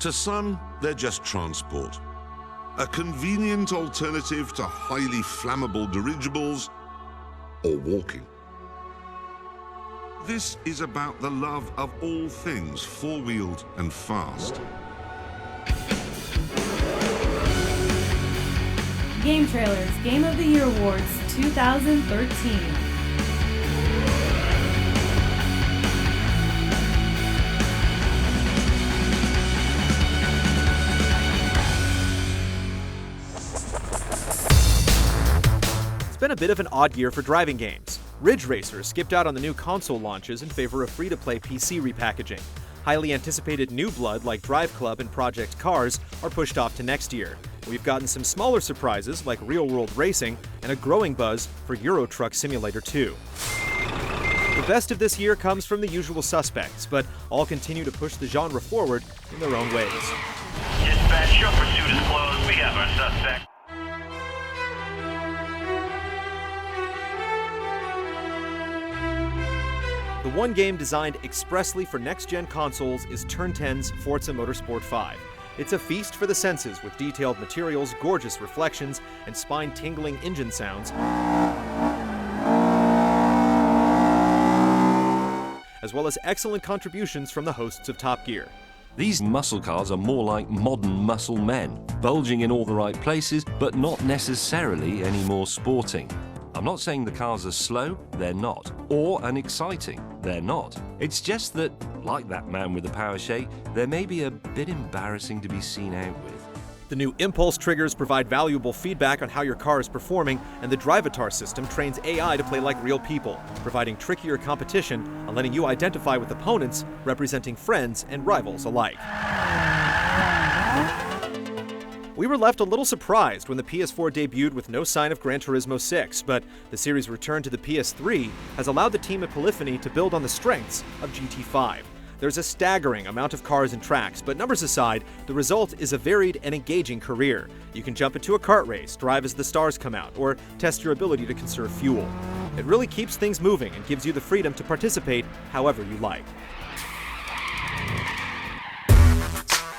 To some, they're just transport. A convenient alternative to highly flammable dirigibles or walking. This is about the love of all things four-wheeled and fast. GameTrailers Game of the Year Awards 2013. It's been a bit of an odd year for driving games. Ridge Racer skipped out on the new console launches in favor of free-to-play PC repackaging. Highly anticipated new blood like Drive Club and Project Cars are pushed off to next year. We've gotten some smaller surprises like real-world racing and a growing buzz for Euro Truck Simulator 2. The best of this year comes from the usual suspects, but all continue to push the genre forward in their own ways. Dispatch, your pursuit is closed. We have our suspect. The one game designed expressly for next-gen consoles is Turn 10's Forza Motorsport 5. It's a feast for the senses with detailed materials, gorgeous reflections, and spine-tingling engine sounds, as well as excellent contributions from the hosts of Top Gear. These muscle cars are more like modern muscle men, bulging in all the right places, but not necessarily any more sporting. I'm not saying the cars are slow, they're not, or unexciting, they're not. It's just that, like that man with the power shake, they may be a bit embarrassing to be seen out with. The new impulse triggers provide valuable feedback on how your car is performing, and the Drivatar system trains AI to play like real people, providing trickier competition and letting you identify with opponents representing friends and rivals alike. We were left a little surprised when the PS4 debuted with no sign of Gran Turismo 6, but the series' return to the PS3 has allowed the team at Polyphony to build on the strengths of GT5. There's a staggering amount of cars and tracks, but numbers aside, the result is a varied and engaging career. You can jump into a kart race, drive as the stars come out, or test your ability to conserve fuel. It really keeps things moving and gives you the freedom to participate however you like.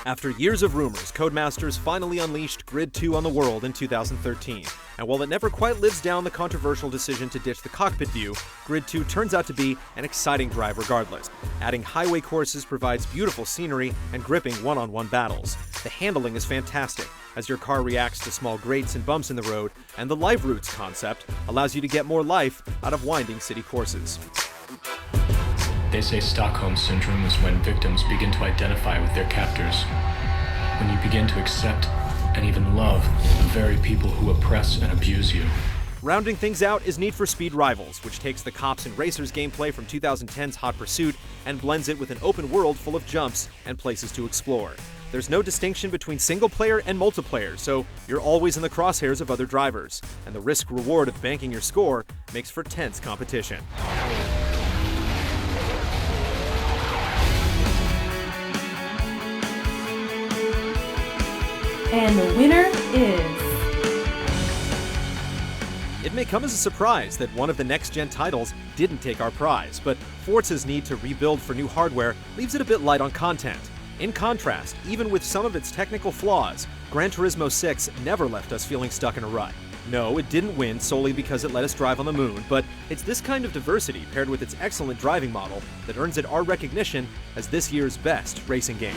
After years of rumors, Codemasters finally unleashed Grid 2 on the world in 2013. And while it never quite lives down the controversial decision to ditch the cockpit view, Grid 2 turns out to be an exciting drive regardless. Adding highway courses provides beautiful scenery and gripping one-on-one battles. The handling is fantastic, as your car reacts to small grates and bumps in the road, and the live routes concept allows you to get more life out of winding city courses. They say Stockholm Syndrome is when victims begin to identify with their captors. When you begin to accept and even love the very people who oppress and abuse you. Rounding things out is Need for Speed Rivals, which takes the cops and racers gameplay from 2010's Hot Pursuit and blends it with an open world full of jumps and places to explore. There's no distinction between single player and multiplayer, so you're always in the crosshairs of other drivers, and the risk-reward of banking your score makes for tense competition. And the winner is... It may come as a surprise that one of the next-gen titles didn't take our prize, but Forza's need to rebuild for new hardware leaves it a bit light on content. In contrast, even with some of its technical flaws, Gran Turismo 6 never left us feeling stuck in a rut. No, it didn't win solely because it let us drive on the moon, but it's this kind of diversity paired with its excellent driving model that earns it our recognition as this year's best racing game.